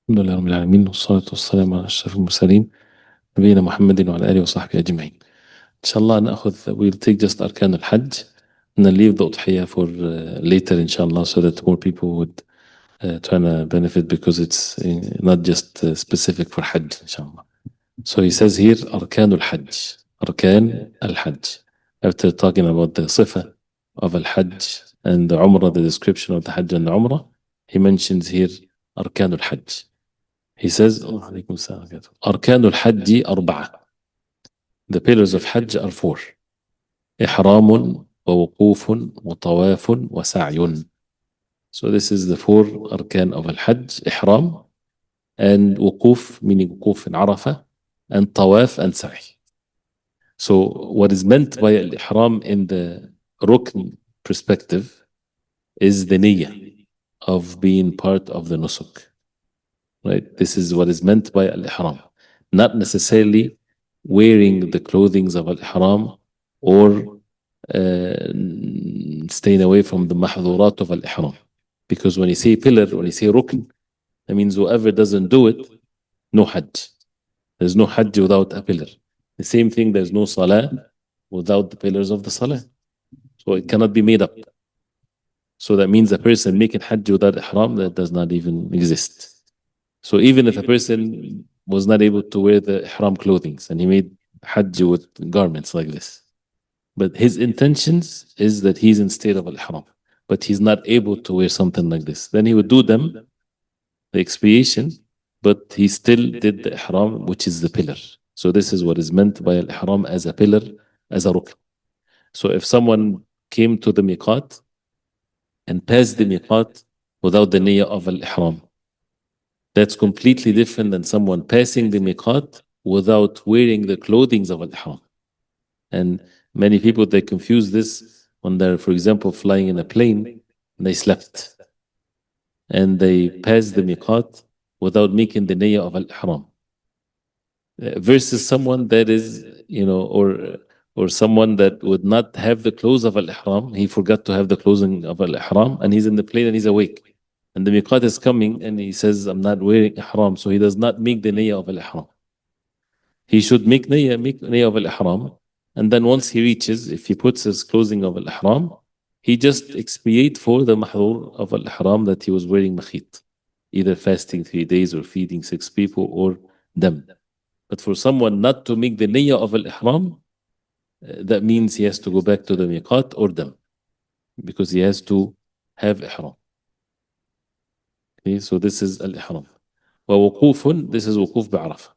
الحمد لله رب العالمين والصلاة والسلام على أشرف المرسلين نبينا محمد وعلى آله وصحبه أجمعين. إن شاء الله we'll take just أركان الحج and then leave the أضحية for later إن شاء الله so that more people would try to benefit because it's not just specific for Hajj إن شاء الله. So he says here أركان الحج أركان الحج. After talking about the صفة of al-Hajj and the Umrah, the description of the Hajj and the Umrah, he mentions here أركان الحج. He says, عليكم السلام عليكم. أركان الحج أربعة. The pillars of Hajj are four. إحرام ووقوف وطواف وسعي. So this is the four أركان of al-Hajj. إحرام and وقوف, meaning وقوف in Arafah, and طواف and sa'i. So what is meant by al-Ihram in the Rukn perspective is the niyyah of being part of the nusuk. Right? This is what is meant by al-Ihram. Not necessarily wearing the clothings of al-Ihram or staying away from the mahdurat of al-Ihram. Because when you say pillar, when you say rukn, that means whoever doesn't do it, no hajj. There's no hajj without a pillar. The same thing, there's no salah without the pillars of the salah. So it cannot be made up. So that means a person making hajj without ihram, that does not even exist. So even if a person was not able to wear the ihram clothing and he made hajj with garments like this, but his intentions is that he's in state of al-ihram, but he's not able to wear something like this, then he would do them, the expiation, but he still did the ihram, which is the pillar. So this is what is meant by al-ihram as a pillar, as a rukn. So if someone came to the miqat and passed the miqat without the niyyah of al-ihram, that's completely different than someone passing the miqat without wearing the clothing of al-ihram. And many people, they confuse this when they're, for example, flying in a plane and they slept and they passed the miqat without making the niyyah of al-ihram, versus someone that is, or someone that would not have the clothes of al-ihram. He forgot to have the clothing of al-ihram and he's in the plane and he's awake. And the miqat is coming and he says, I'm not wearing ihram. So he does not make the niyyah of al-ihram. He should make niyyah of al-ihram. And then once he reaches, if he puts his clothing of al-ihram, he just expiate for the mahdur of al-ihram that he was wearing makhit, either fasting 3 days or feeding 6 people or dam. But for someone not to make the niyyah of al-ihram, that means he has to go back to the miqat or dam, because he has to have ihram. Okay, so this is al-ihram. ووقوف, this is وقوف بعرفة.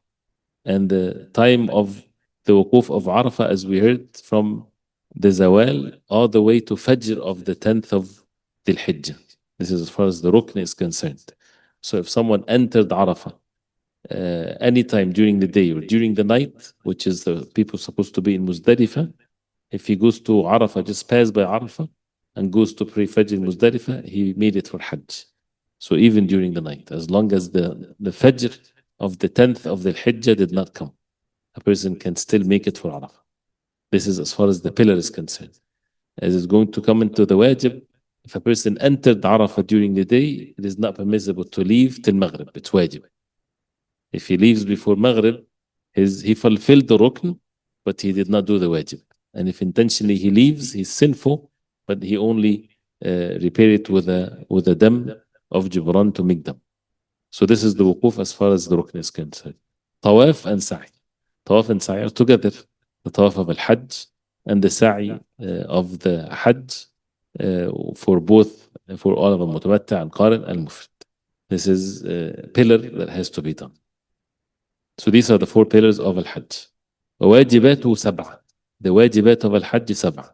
And the time of the wuquf of Arafah, as we heard, from the zawal all the way to fajr of the 10th of Dhul Hijjah. This is as far as the rukn is concerned. So if someone entered Arafah anytime during the day or during the night, which is the people supposed to be in Muzdalifah, if he goes to Arafah, just pass by Arafah and goes to pray Fajr in Muzdalifah, he made it for Hajj. So even during the night, as long as the Fajr of the 10th of the Hijjah did not come, a person can still make it for Arafah. This is as far as the pillar is concerned. As is going to come into the wajib, if a person entered Arafah during the day, it is not permissible to leave till Maghrib. It's wajib. If he leaves before Maghrib, he fulfilled the rukn, but he did not do the wajib. And if intentionally he leaves, he's sinful, but he only repair it with a dam of Jibran to make them. So this is the wuquf as far as the rukn is concerned. Tawaf and sa'i. Tawaf and sa'i are together. The tawaf of al-Hajj and the sa'i of the Hajj for all of them, mutamatta and qarin and mufrid. This is a pillar that has to be done. So these are the 4 pillars of al-Hajj. وواجباته 7. The wajibat of al-Hajj 7.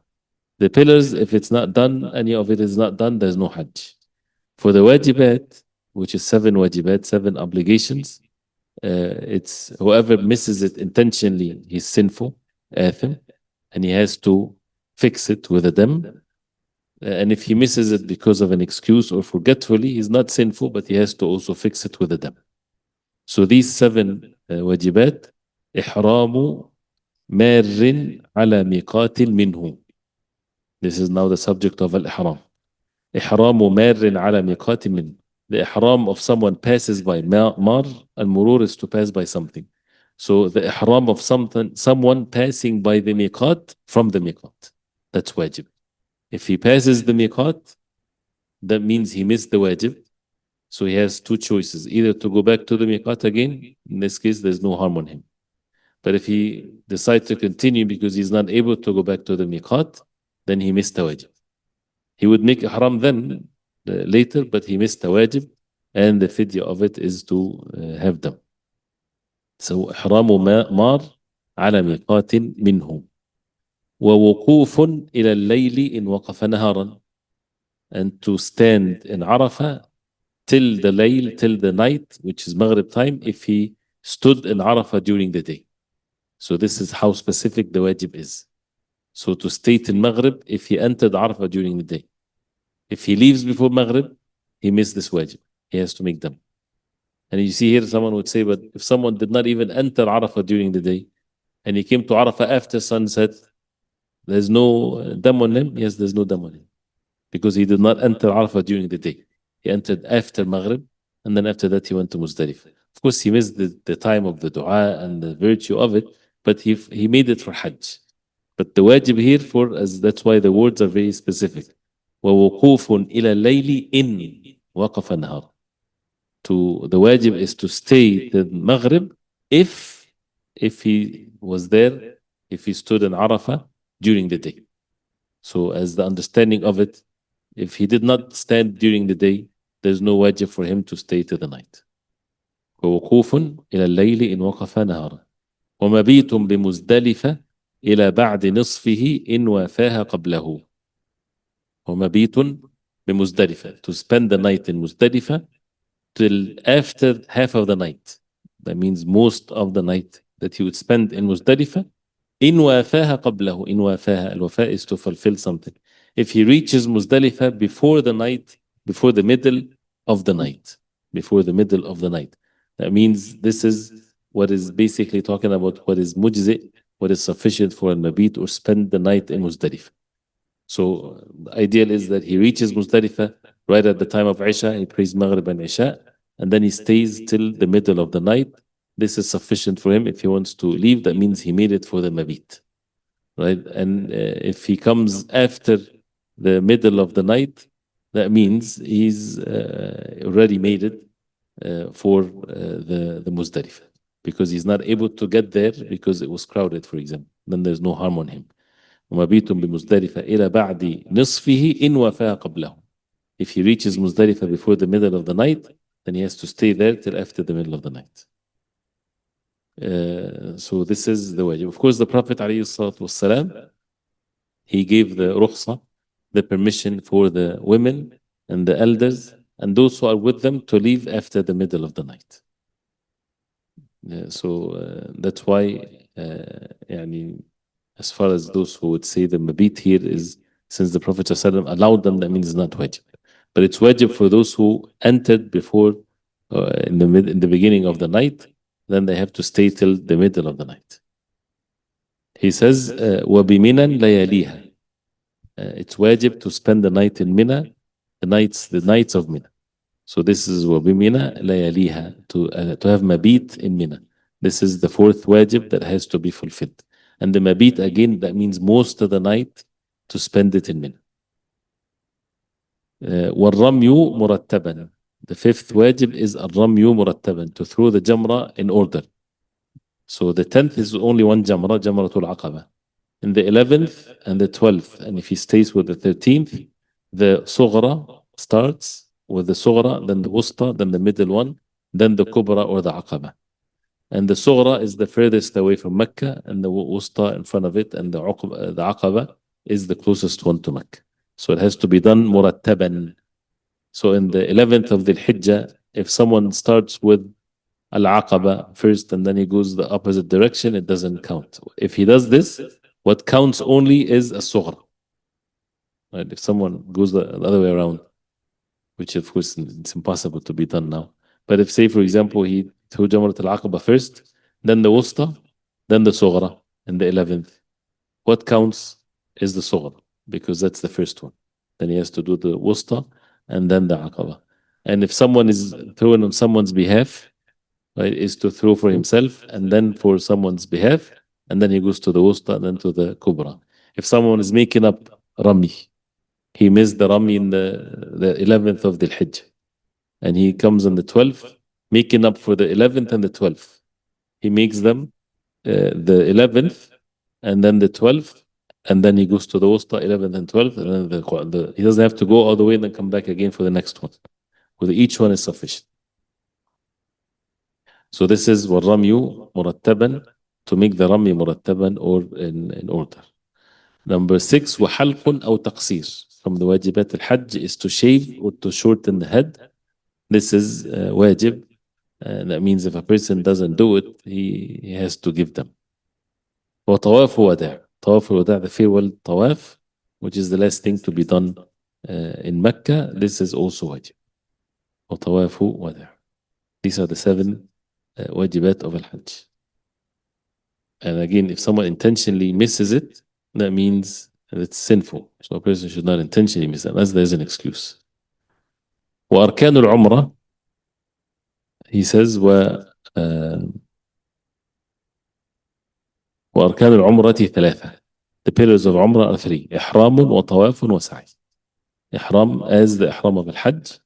The pillars, if it's not done, any of it is not done, there's no Hajj. For the wajibat, which is 7 wajibat, 7 obligations, it's whoever misses it intentionally, he's sinful, athim, and he has to fix it with a dam. And if he misses it because of an excuse or forgetfully, he's not sinful, but he has to also fix it with a dam. So these 7 wajibat, إحرام مار على ميقات منه. This is now the subject of al-ihram. إحرام مار على ميقات منه. the ihram of someone passes by mar, al-murur is to pass by something. So the ihram of someone passing by the miqat from the miqat, that's wajib. If he passes the miqat, that means he missed the wajib. So he has two choices, either to go back to the miqat again. In this case, there's no harm on him. But if he decides to continue because he's not able to go back to the miqat, then he missed the wajib. He would make ihram then later, but he missed the wajib, and the fidya of it is to have them. So ihramu mar على ميقات منه ووقوف إلى الليل إن وقف نهارا, and to stand in Arafah till the layl, till the night, which is Maghrib time, if he stood in Arafah during the day. So this is how specific the wajib is. So to stay till Maghrib if he entered Arafah during the day. If he leaves before Maghrib, he missed this wajib. He has to make them. And you see here someone would say, but if someone did not even enter Arafah during the day, and he came to Arafah after sunset, there's no dam on him? Yes, there's no dam on him. Because he did not enter Arafah during the day. He entered after Maghrib, and then after that he went to Muzdalifah. Of course, he missed the time of the dua and the virtue of it, but he made it for Hajj. But the wajib here as that's why the words are very specific. وَوُقُوفٌ إِلَى اللَّيْلِ إِنْ وَقَفَ النَّهَارِ. The wajib is to stay till Maghrib if he was there, if he stood in Arafah during the day. So as the understanding of it, if he did not stand during the day, there's no wajib for him to stay till the night. ووقوف إلى الليل إن وقف نهارا ومبيت بمزدلفة إلى بعد نصفه إن وافاها قبله. ومبيت بمزدلفة, to spend the night in Muzdalifah till after half of the night. That means most of the night that he would spend in Muzdalifah. إن وافاها قبله. إن وافاها, الوفاء is to fulfill something. If he reaches Muzdalifah before the night, before the middle of the night, before the middle of the night, that means this is what is basically talking about what is mujzi, what is sufficient for al-mabit or spend the night in Muzdalifah. So the ideal is that he reaches Muzdalifah right at the time of Isha, he prays Maghrib and Isha, and then he stays till the middle of the night. This is sufficient for him. If he wants to leave, that means he made it for the mabit. Right? And if he comes after the middle of the night, that means he's already made it for the Muzdalifah, because he's not able to get there because it was crowded, for example. Then there's no harm on him. ومبيت بمزدلفة إلى بعد نصفه إن وفاها قبله. If he reaches Muzdalifah before the middle of the night, then he has to stay there till after the middle of the night. So this is the wajib. Of course, the Prophet ﷺ, he gave the rukhsa, the permission for the women and the elders and those who are with them to leave after the middle of the night. So that's why يعني, as far as those who would say the mabit here is, since the Prophet ﷺ allowed them, that means it's not wajib. But it's wajib for those who entered before in the beginning of the night, then they have to stay till the middle of the night. He says, وَبِمِنًا لَيَالِيهَا. It's wajib to spend the night in Mina, the nights of Mina. So this is وَبِمِنًا لَيَالِيهَا, to have mabit in Mina. This is the fourth wajib that has to be fulfilled. And the mabit, again, that means most of the night to spend it in Mina. وَالرَّمْيُ مُرَتَّبًا. The fifth wajib is al-ramyu murattaban, to throw the jamra in order. So the 10th is only one jamra, jamratul aqaba. In the 11th and the 12th, and if he stays with the 13th, the sughra starts with the sughra, then the wusta, then the middle one, then the kubra or the aqaba. And the sughra is the furthest away from Mecca, and the wusta in front of it, and the aqaba is the closest one to Mecca. So it has to be done murattaban. So in the 11th of the Hijjah, if someone starts with Al-Aqaba first and then he goes the opposite direction, it doesn't count. If he does this, what counts only is a sughra. Right? If someone goes the other way around, which of course it's impossible to be done now. But if, say, for example, he threw Jamrat Al-Aqaba first, then the Wusta, then the sughra in the 11th, what counts is the sughra, because that's the first one. Then he has to do the Wusta and then the Aqaba. And if someone is throwing on someone's behalf, right, is to throw for himself and then for someone's behalf, and then he goes to the wusta and then to the kubra. If someone is making up rami, he missed the rami in the 11th of the Hajj, and he comes on the 12th, making up for the 11th and the 12th. He makes them the 11th and then the 12th, and then he goes to the wusta 11th and 12th, and then he doesn't have to go all the way and then come back again for the next one. With each one is sufficient. So this is والرمي مرتبا, to make the rami مرتبا or in order. Number 6, وحلق أو تقصير. From the واجبات الحج is to shave or to shorten the head. This is wajib. That means if a person doesn't do it, he has to give them. وطواف وداع. طواف الوداع, the farewell tawaf, which is the last thing to be done in Mecca. This is also wajib. وطواف وداع. These are the 7 wajibat of al-Hajj. And again, if someone intentionally misses it, that means it's sinful. So a person should not intentionally miss it, unless there's an excuse. وأركان العمرة, he says, وأركان العمرة 3. The pillars of Umrah are 3. إحرام وطواف وسعي. Ihram as the Ihram of al-Hajj,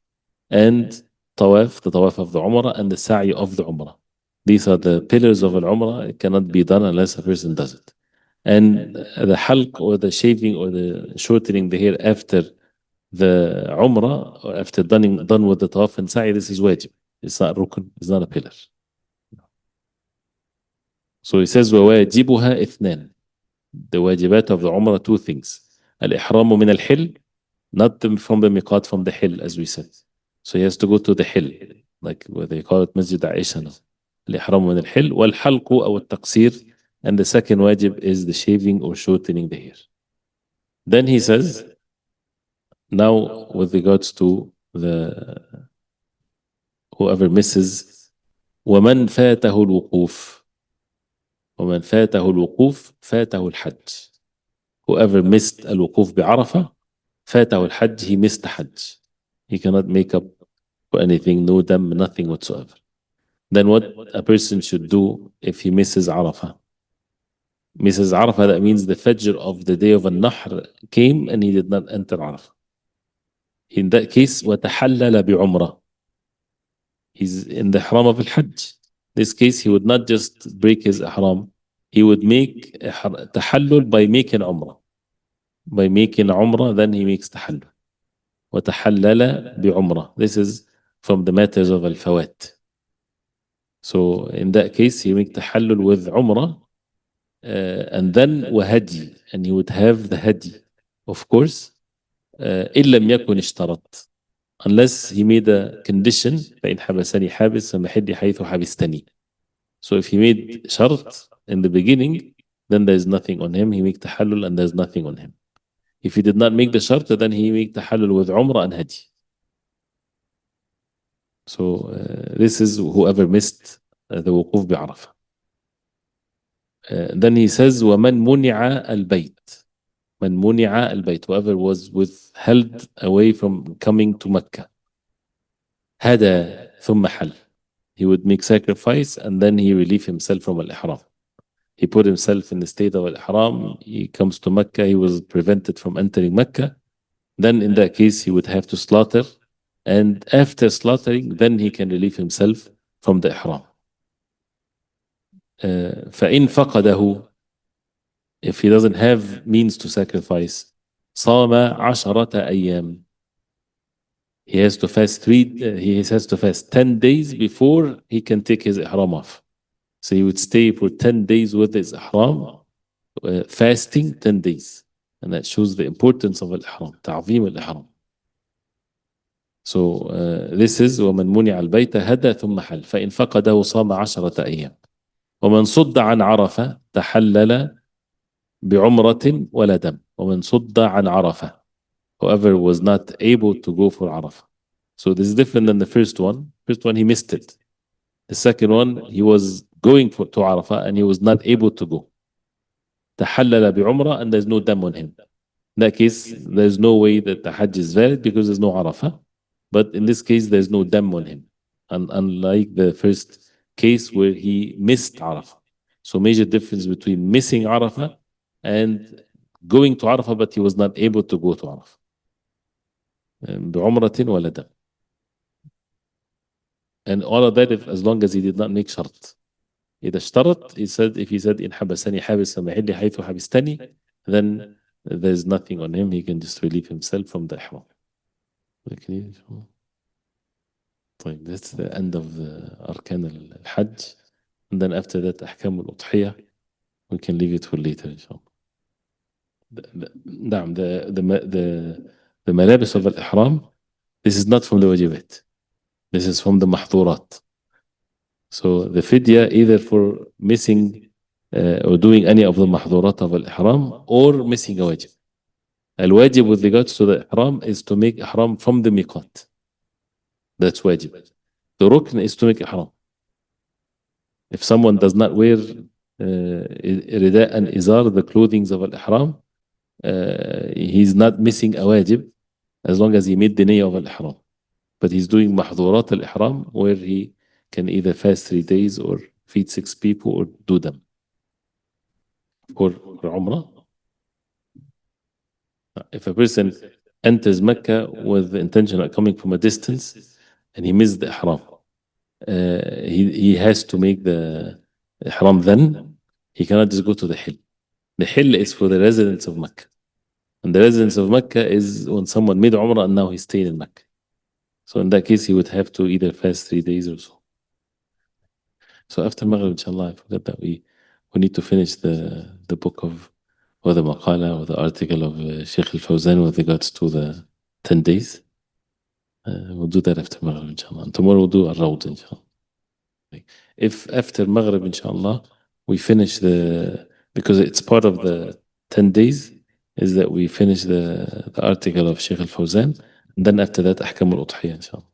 and Tawaf, the Tawaf of the Umrah, and the Sa'i of the Umrah. These are the pillars of al-Umrah. It cannot be done unless a person does it. And the halq, or the shaving or the shortening the hair after the Umrah, or after done with the Tawaf and Sa'i, this is wajib. It's not rukn, it's not a pillar. So he says وواجبها 2. The wajibat of the Umrah, 2 things. Al-Ihram min al-Hil, not from the miqat, from the Hil, as we said. So he has to go to the Hil, like what they call it Masjid Aisha now. Al-Ihram min al-Hil, wal-Halqu aw al-Taqsir, and the second wajib is the shaving or shortening the hair. Then he says, now with regards to the whoever misses, ومن فاته الوقوف, ومن فاته الوقوف فاته الحج. Whoever missed al-Wuquf بعرفة, فاته الحج, he missed the Hajj. He cannot make up for anything, no dam, nothing whatsoever. Then what a person should do if he misses Arafah? Misses Arafah, that means the Fajr of the day of Al-Nahr came and he did not enter Arafah. In that case, وتحلل بعمرة. He's in the Ihram of Al-Hajj. This case, he would not just break his Ihram, he would make tahallul by making Umrah. By making Umrah, then he makes tahallul. وتحلل بعمرة. This is from the matters of Al-Fawat. So in that case, he make tahallul with Umrah, and then وهدي, and he would have the hadi, of course, إن لم يكن اشترط, unless he made a condition, فإن حبسني حابس فمحلي حيث حبستني. So if he made shart in the beginning, then there's nothing on him. He make tahallul and there's nothing on him. If he did not make the shart, then he make tahallul with Umrah and hadi. So this is whoever missed the wuquf بعرفة. Then he says ومن منع البيت. من منع البيت, whoever was withheld away from coming to Mecca. هدى ثم حل. He would make sacrifice and then he relieve himself from al-Ihram. He put himself in the state of al-Ihram. He comes to Mecca. He was prevented from entering Mecca. Then in that case, he would have to slaughter. And after slaughtering, then he can relieve himself from the Ihram. فإن فقده, if he doesn't have means to sacrifice, صام 10 أيام. He has to fast he has to fast 10 days before he can take his Ihram off. So he would stay for 10 days with his Ihram, fasting 10 days. And that shows the importance of al-Ihram, تعظيم al-Ihram. So this is ومن منع البيت هدى ثم حل فإن فقده صام 10 أيام. ومن صد عن عرفة تحلل بعمرة ولا دم. ومن صد عن عرفة, whoever was not able to go for Arafah. So this is different than the first one. First one, he missed it. The second one, he was going to Arafah and he was not able to go. تحلل بعمرة, and there's no dam on him. In that case, there's no way that the Hajj is valid because there's no Arafah. but in this case, there's no dam on him. And unlike the first case where he missed Arafah. So major difference between missing Arafah and going to Arafah, but he was not able to go to Arafah. بعمرة ولا دم. And all of that as long as he did not make شرط. إذا اشترط, if he said إن حبسني حابس محلي حيث حبستني, then there's nothing on him. He can just relieve himself from the ihram. طيب, that's the end of the أركان الحج. And then after that أحكام الأضحية, we can leave it for later إن شاء الله. نعم, the ملابس of الإحرام, this is not from the واجبات. This is from the محظورات. So the fidya either for missing or doing any of the محظورات of الإحرام or missing a wajib. الواجب with regards to the ihram is to make ihram from the miqat. That's wajib. The rukn is to make ihram. If someone does not wear رداء and izar, the clothing of al-ihram, he's not missing a wajib as long as he made the niyyah of al-ihram. But he's doing mahdurat al-ihram where he can either fast 3 days or feed 6 people or do them. For Umrah, if a person enters Mecca with the intention of coming from a distance and he missed the ihram, he has to make the ihram then. He cannot just go to the hill. The hill is for the residents of Mecca. And the residents of Mecca is when someone made Umrah and now he's staying in Mecca. So in that case, he would have to either fast 3 days or so. So after Maghrib, inshallah, I forgot that we need to finish the book of, or the maqala, or the article of Sheikh al-Fawzan with regards to the 10 days. We'll do that after Maghrib, inshallah. And tomorrow we'll do al-Rawd, inshallah. If after Maghrib, inshallah, we finish because it's part of the 10 days, is that we finish the article of Sheikh al-Fawzan, and then after that, أحكام الأضحية, inshallah.